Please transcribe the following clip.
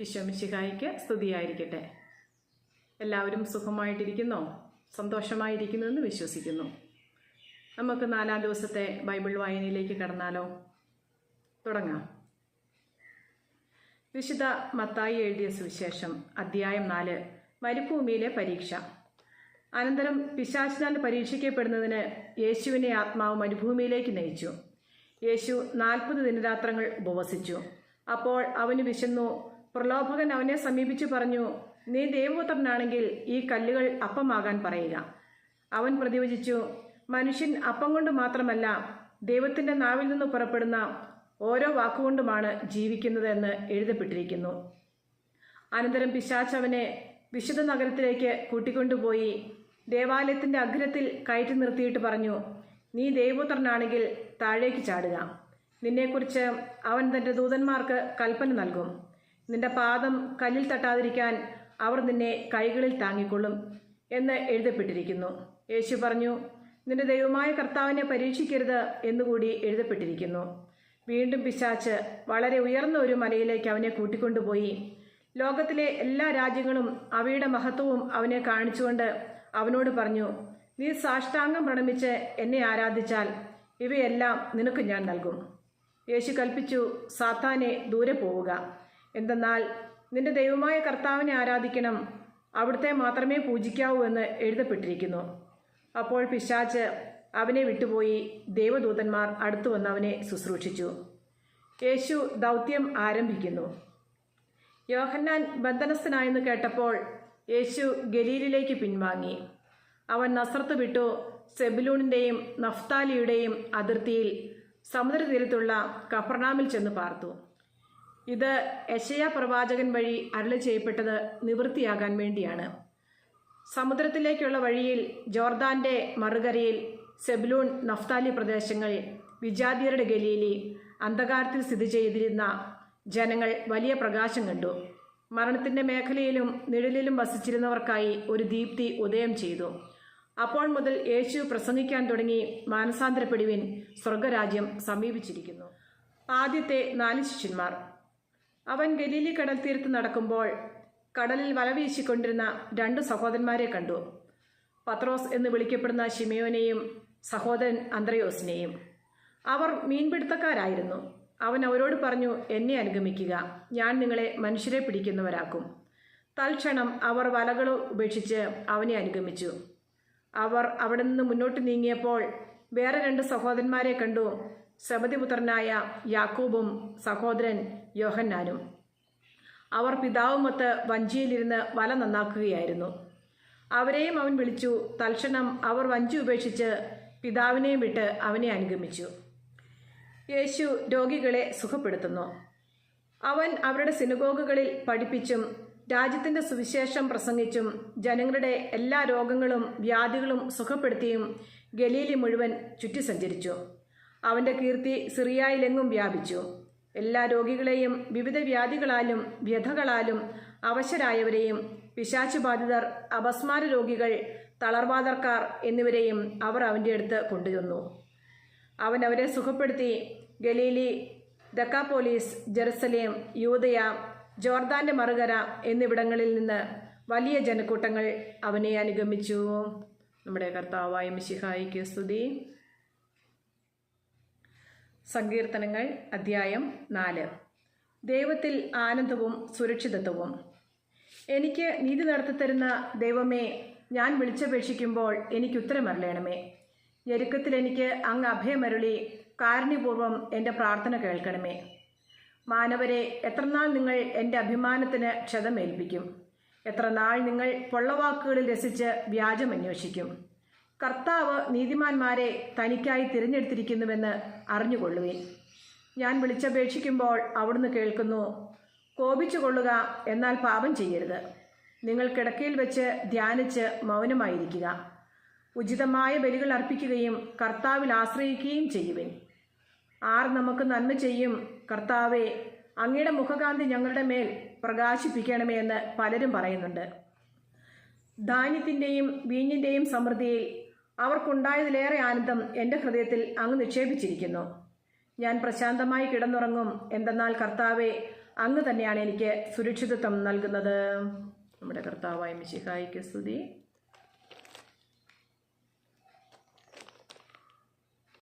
ഈശോ മിശിഹായ്ക്ക് സ്തുതിയായിരിക്കട്ടെ. എല്ലാവരും സുഖമായിട്ടിരിക്കുന്നോ? സന്തോഷമായിരിക്കുന്നു എന്ന് വിശ്വസിക്കുന്നു. നമുക്ക് 4-ാം ദിവസത്തെ ബൈബിൾ വായനയിലേക്ക് കടന്നാലോ? തുടങ്ങാം. വിശുദ്ധ മത്തായി എഴുതിയ സുവിശേഷം അധ്യായം 4. മരുഭൂമിയിലെ പരീക്ഷ. അനന്തരം പിശാചിനാൽ പരീക്ഷിക്കപ്പെടുന്നതിന് യേശുവിനെ ആത്മാവ് മരുഭൂമിയിലേക്ക് നയിച്ചു. യേശു 40 ദിനരാത്രങ്ങൾ ഉപവസിച്ചു. അപ്പോൾ അവന് വിശന്നു. പ്രലോഭകൻ അവനെ സമീപിച്ചു പറഞ്ഞു, നീ ദൈവപുത്രനാണെങ്കിൽ ഈ കല്ലുകൾ അപ്പമാകാൻ പറയുക. അവൻ പ്രതിവചിച്ചു, മനുഷ്യൻ അപ്പം കൊണ്ട് മാത്രമല്ല ദൈവത്തിൻ്റെ നാവിൽ നിന്ന് പുറപ്പെടുന്ന ഓരോ വാക്കുകൊണ്ടുമാണ് ജീവിക്കുന്നതെന്ന് എഴുതപ്പെട്ടിരിക്കുന്നു. അനന്തരം പിശാച് അവനെ വിശുദ്ധ നഗരത്തിലേക്ക് കൂട്ടിക്കൊണ്ടുപോയി ദേവാലയത്തിൻ്റെ അഗ്രത്തിൽ കയറ്റി നിർത്തിയിട്ട് പറഞ്ഞു, നീ ദൈവപുത്രനാണെങ്കിൽ താഴേക്ക് ചാടുക. നിന്നെക്കുറിച്ച് അവൻ തൻ്റെ ദൂതന്മാർക്ക് കൽപ്പന നൽകും. നിന്റെ പാദം കല്ലിൽ തട്ടാതിരിക്കാൻ അവർ നിന്നെ കൈകളിൽ താങ്ങിക്കൊള്ളും എന്ന് എഴുതപ്പെട്ടിരിക്കുന്നു. യേശു പറഞ്ഞു, നിന്റെ ദൈവമായ കർത്താവിനെ പരീക്ഷിക്കരുത് എന്നുകൂടി എഴുതപ്പെട്ടിരിക്കുന്നു. വീണ്ടും പിശാച് വളരെ ഉയർന്ന ഒരു മലയിലേക്ക് അവനെ കൂട്ടിക്കൊണ്ടുപോയി ലോകത്തിലെ എല്ലാ രാജ്യങ്ങളും അവയുടെ മഹത്വവും അവനെ കാണിച്ചുകൊണ്ട് അവനോട് പറഞ്ഞു, നീ സാഷ്ടാംഗം പ്രണമിച്ച് എന്നെ ആരാധിച്ചാൽ ഇവയെല്ലാം നിനക്ക് ഞാൻ നൽകും. യേശു കൽപ്പിച്ചു, സാത്താനെ ദൂരെ പോവുക. എന്തെന്നാൽ നിന്റെ ദൈവമായ കർത്താവിനെ ആരാധിക്കണം, അവിടുത്തെ മാത്രമേ പൂജിക്കാവൂ എന്ന് എഴുതപ്പെട്ടിരിക്കുന്നു. അപ്പോൾ പിശാച് അവനെ വിട്ടുപോയി. ദൈവദൂതന്മാർ അടുത്തു വന്ന് അവനെ ശുശ്രൂഷിച്ചു. യേശു ദൗത്യം ആരംഭിക്കുന്നു. യോഹന്നാൻ ബന്ധനസ്ഥനായെന്ന് കേട്ടപ്പോൾ യേശു ഗലീലിലേക്ക് പിൻവാങ്ങി. അവൻ നസ്രത്ത് വിട്ടു സെബുലൂണിൻ്റെയും നഫ്താലിയുടെയും അതിർത്തിയിൽ സമുദ്രതീരത്തുള്ള കഫർനാമിൽ ചെന്ന് പാർത്തു. ഇത് യെശയ്യാ പ്രവാചകൻ വഴി അരുളി ചെയ്യപ്പെട്ടത് നിവൃത്തിയാകാൻ വേണ്ടിയാണ്. സമുദ്രത്തിലേക്കുള്ള വഴിയിൽ ജോർദാന്റെ മറുകരയിൽ സെബുലൂൺ നഫ്താലി പ്രദേശങ്ങൾ, വിജാതിയരുടെ ഗലീലി, അന്ധകാരത്തിൽ സ്ഥിതി ചെയ്തിരുന്ന ജനങ്ങൾ വലിയ പ്രകാശം കണ്ടു. മരണത്തിൻ്റെ മേഖലയിലും നിഴലിലും വസിച്ചിരുന്നവർക്കായി ഒരു ദീപ്തി ഉദയം ചെയ്തു. അപ്പോൾ മുതൽ യേശു പ്രസംഗിക്കാൻ തുടങ്ങി, മാനസാന്തരപ്പെടുവിൻ, സ്വർഗരാജ്യം സമീപിച്ചിരിക്കുന്നു. ആദ്യത്തെ 4 ശിഷ്യന്മാർ. അവൻ ഗലീലി കടൽ തീരത്ത് നടക്കുമ്പോൾ കടലിൽ വല വീശിക്കൊണ്ടിരുന്ന 2 സഹോദരന്മാരെ കണ്ടു. പത്രോസ് എന്ന് വിളിക്കപ്പെടുന്ന ശിമയോനെയും സഹോദരൻ അന്ത്രയോസിനെയും. അവർ മീൻപിടുത്തക്കാരായിരുന്നു. അവൻ അവരോട് പറഞ്ഞു, എന്നെ അനുഗമിക്കുക, ഞാൻ നിങ്ങളെ മനുഷ്യരെ പിടിക്കുന്നവരാക്കും. തൽക്ഷണം അവർ വലകൾ ഉപേക്ഷിച്ച് അവനെ അനുഗമിച്ചു. അവർ അവിടെ നിന്ന് മുന്നോട്ട് നീങ്ങിയപ്പോൾ വേറെ 2 സഹോദരന്മാരെ കണ്ടു, സെബദിപുത്രനായ യാക്കോബും സഹോദരൻ യോഹന്നാനും. അവർ പിതാവുമൊത്ത് വഞ്ചിയിലിരുന്ന് വല നന്നാക്കുകയായിരുന്നു. അവരെയും അവൻ വിളിച്ചു. തൽക്ഷണം അവർ വഞ്ചി ഉപേക്ഷിച്ച് പിതാവിനെയും വിട്ട് അവനെ അനുഗമിച്ചു. യേശു രോഗികളെ സുഖപ്പെടുത്തുന്നു. അവൻ അവരുടെ സിനഗോഗുകളിൽ പഠിപ്പിച്ചും രാജ്യത്തിൻ്റെ സുവിശേഷം പ്രസംഗിച്ചും ജനങ്ങളുടെ എല്ലാ രോഗങ്ങളും വ്യാധികളും സുഖപ്പെടുത്തിയും ഗലീലി മുഴുവൻ ചുറ്റി സഞ്ചരിച്ചു. അവൻ്റെ കീർത്തി സിറിയായിലെങ്ങും വ്യാപിച്ചു. എല്ലാ രോഗികളെയും വിവിധ വ്യാധികളാലും വ്യഥകളാലും അവശരായവരെയും പിശാച് ബാധിതർ, അപസ്മാര രോഗികൾ, തളർവാദക്കാർ എന്നിവരെയും അവർ അവൻ്റെ അടുത്ത് കൊണ്ടുവന്നു. അവൻ അവരെ സുഖപ്പെടുത്തി ഗലീലി, ദക്കാപോലീസ്, ജെറുസലേം, യൂദയ, ജോർദാന്റെ മറുകര എന്നിവിടങ്ങളിൽ നിന്ന് വലിയ ജനക്കൂട്ടങ്ങൾ അവനെ അനുഗമിച്ചു. നമ്മുടെ കർത്താവായ മിശിഹായിക്ക് സ്തുതി. സങ്കീർത്തനങ്ങൾ അധ്യായം 4. ദൈവത്തിൽ ആനന്ദവും സുരക്ഷിതത്വവും. എനിക്ക് നീതി നടത്തിത്തരുന്ന ദൈവമേ, ഞാൻ വിളിച്ചപേക്ഷിക്കുമ്പോൾ എനിക്ക് ഉത്തരമരുളണമേ. ഞെരുക്കത്തിൽ എനിക്ക് അങ്ങ് അഭയമരുളി കാരുണ്യപൂർവ്വം എൻ്റെ പ്രാർത്ഥന കേൾക്കണമേ. മാനവരെ, എത്രനാൾ നിങ്ങൾ എൻ്റെ അഭിമാനത്തിന് ക്ഷതമേൽപ്പിക്കും? എത്രനാൾ നിങ്ങൾ പൊള്ളവാക്കുകളിൽ രസിച്ച് വ്യാജം അന്വേഷിക്കും? കർത്താവ് നീതിമാന്മാരെ തനിക്കായി തിരഞ്ഞെടുത്തിരിക്കുന്നുവെന്ന് അറിഞ്ഞുകൊള്ളുവിൻ. ഞാൻ വിളിച്ചപേക്ഷിക്കുമ്പോൾ അവിടുന്ന് കേൾക്കുന്നു. കോപിച്ചു കൊള്ളുക, എന്നാൽ പാപം ചെയ്യരുത്. നിങ്ങൾ കിടക്കയിൽ വെച്ച് ധ്യാനിച്ച് മൗനമായിരിക്കുക. ഉചിതമായ ബലികൾ അർപ്പിക്കുകയും കർത്താവിൽ ആശ്രയിക്കുകയും ചെയ്യുവിൻ. ആർ നമുക്ക് നന്മ ചെയ്യും? കർത്താവെ, അങ്ങയുടെ മുഖകാന്തി ഞങ്ങളുടെ മേൽ പ്രകാശിപ്പിക്കണമേ എന്ന് പലരും പറയുന്നുണ്ട്. ധാന്യത്തിൻ്റെയും വീഞ്ഞിൻ്റെയും സമൃദ്ധിയിൽ അവർക്കുണ്ടായതിലേറെ ആനന്ദം എൻ്റെ ഹൃദയത്തിൽ അങ്ങ് നിക്ഷേപിച്ചിരിക്കുന്നു. ഞാൻ പ്രശാന്തമായി കിടന്നുറങ്ങും. എന്തെന്നാൽ കർത്താവെ, അങ്ങ് തന്നെയാണ് എനിക്ക് സുരക്ഷിതത്വം നൽകുന്നത്. നമ്മുടെ കർത്താവായ മിശിഹായിക്ക് സ്തുതി.